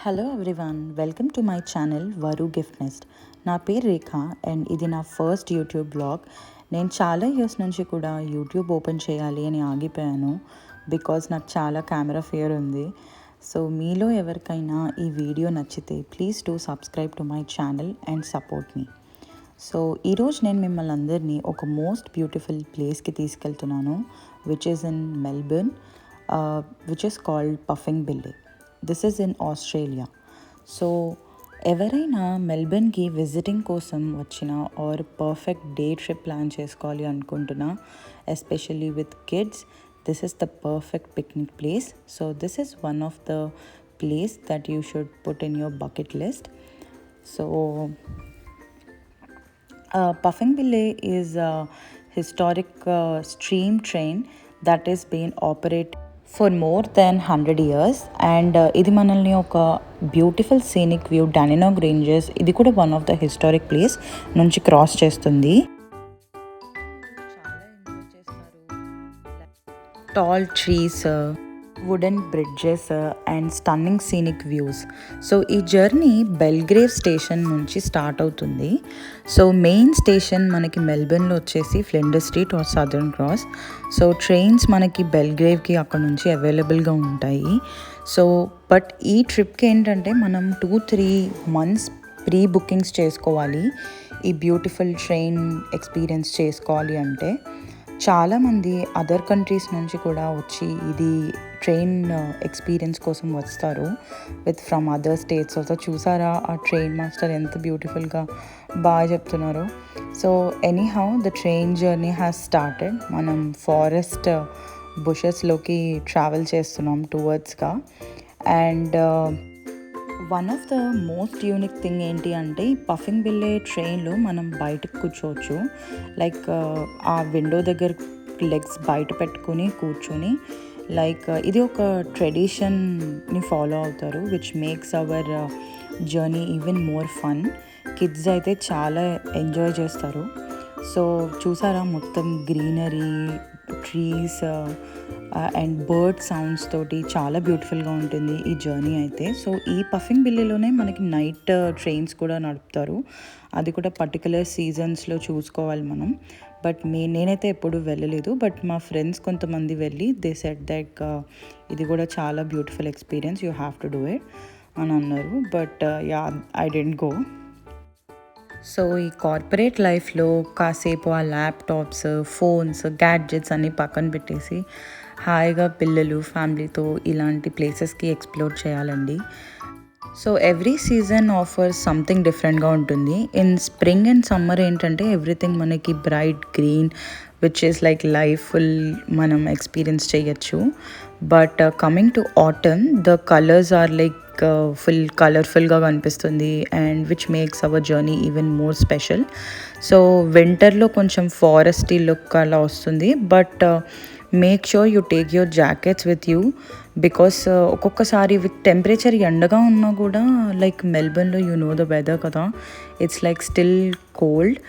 Hello everyone, welcome to my channel వరు gift NEFT. నా పేరు రేఖ అండ్ ఇది నా ఫస్ట్ యూట్యూబ్ బ్లాగ్. నేను చాలా ఇయర్స్ నుంచి కూడా యూట్యూబ్ ఓపెన్ చేయాలి అని ఆగిపోయాను బికాజ్ నాకు చాలా కెమెరా ఫియర్ ఉంది. సో మీలో ఎవరికైనా ఈ వీడియో నచ్చితే please do subscribe to my channel and support me. So ఈరోజు నేను మిమ్మల్ని అందరినీ ఒక మోస్ట్ బ్యూటిఫుల్ ప్లేస్కి తీసుకెళ్తున్నాను, which is in Melbourne, which is called Puffing Billy. This is in Australia. So ఎవరైనా మెల్బర్న్కి విజిటింగ్ కోసం వచ్చిన or perfect day trip plan చేసుకోవాలి అనుకుంటున్నా, especially with kids, this is the perfect picnic place. So this is one of the place that you should put in your bucket list. So Puffing Billy is a historic steam train that is been operated for more than 100 years and ఇది మనల్ని ఒక beautiful scenic view Dandenong ranges, ఇది కూడా one of the historic place నుంచి cross చేస్తుంది. Tall trees, wooden bridges and stunning scenic views. So ఈ journey Belgrave station నుంచి start అవుతుంది. సో మెయిన్ స్టేషన్ మనకి మెల్బర్న్లో వచ్చేసి Flinder street or southern cross. So trains మనకి బెల్గ్రేవ్కి అక్కడ నుంచి అవైలబుల్గా ఉంటాయి. సో బట్ ఈ ట్రిప్కి ఏంటంటే మనం 2-3 months ప్రీ బుకింగ్స్ చేసుకోవాలి ఈ బ్యూటిఫుల్ ట్రైన్ ఎక్స్పీరియన్స్ చేసుకోవాలి అంటే. చాలామంది అదర్ కంట్రీస్ నుంచి కూడా వచ్చి ఇది ట్రైన్ ఎక్స్పీరియన్స్ కోసం వస్తారు with from other states also. చూసారా ఆ ట్రైన్ మాస్టర్ ఎంత బ్యూటిఫుల్గా బాగా చెప్తున్నారు. So anyhow the train journey has started. మనం ఫారెస్ట్ బుషెస్లోకి ట్రావెల్ చేస్తున్నాం టువర్డ్స్గా. And one of the most unique thing ఏంటి అంటే ఈ పఫింగ్ బిల్లే ట్రైన్లో మనం బయటకు కూర్చోవచ్చు. లైక్ ఆ విండో దగ్గర లెగ్స్ బయట పెట్టుకుని కూర్చొని, లైక్ ఇది ఒక ట్రెడిషన్ని ఫాలో అవుతారు which makes our journey even more fun. Kids అయితే చాలా ఎంజాయ్ చేస్తారు. సో చూసారా మొత్తం greenery, trees and bird sounds తోటి చాలా బ్యూటిఫుల్గా ఉంటుంది ఈ జర్నీ అయితే. సో ఈ పఫింగ్ బిల్లీలోనే మనకి నైట్ ట్రైన్స్ కూడా నడుపుతారు. అది కూడా పర్టికులర్ సీజన్స్లో చూసుకోవాలి మనం. బట్ నేనైతే ఎప్పుడు వెళ్ళలేదు, బట్ మా ఫ్రెండ్స్ కొంతమంది వెళ్ళి దే సెడ్ దట్ ఇది కూడా చాలా beautiful experience, you have to do it అని అన్నారు. But yeah, I didn't go. So ఈ కార్పొరేట్ లైఫ్లో కాసేపు ఆ ల్యాప్టాప్స్, ఫోన్స్, గ్యాడ్జెట్స్ అన్నీ పక్కన పెట్టేసి హాయిగా పిల్లలు, ఫ్యామిలీతో ఇలాంటి ప్లేసెస్కి ఎక్స్ప్లోర్ చేయాలండి. So every season offer something డిఫరెంట్గా ఉంటుంది. ఇన్ స్ప్రింగ్ అండ్ సమ్మర్ ఏంటంటే ఎవ్రీథింగ్ మనకి bright green which is like life full మనం ఎక్స్పీరియన్స్ చేయొచ్చు. But coming to autumn the colours are like full కలర్ఫుల్గా కనిపిస్తుంది and which makes our journey even more special. So వింటర్లో కొంచెం ఫారెస్టీ look అలా వస్తుంది. But make sure you take your jackets with you because ఒక్కొక్కసారి విత్ టెంపరేచర్ ఎండగా ఉన్నా కూడా లైక్ మెల్బర్న్లో యూ నో ద వెదర్ కదా, it's like still cold.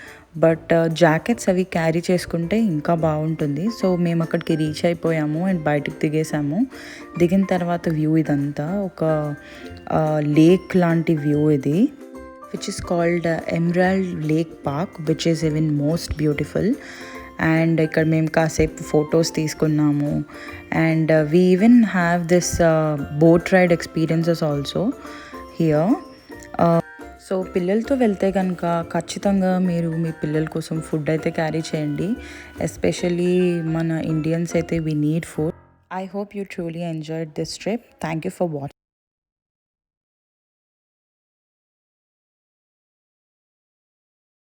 But jackets అవి క్యారీ చేసుకుంటే ఇంకా బాగుంటుంది. సో మేము అక్కడికి రీచ్ అయిపోయాము అండ్ బయటకు దిగేసాము. దిగిన తర్వాత వ్యూ ఇదంతా ఒక లేక్ లాంటి వ్యూ ఇది, which is called Emerald Lake Park, which is even most beautiful. And ఇక్కడ మేము కాసేపు ఫొటోస్ తీసుకున్నాము and we even have this boat ride experiences also here. So పిల్లలతో వెళ్తే కనుక ఖచ్చితంగా మీరు మీ పిల్లల కోసం ఫుడ్ అయితే క్యారీ చేయండి. ఎస్పెషల్లీ మన ఇండియన్స్ అయితే we need food. I hope you truly enjoyed this trip. Thank you for watching.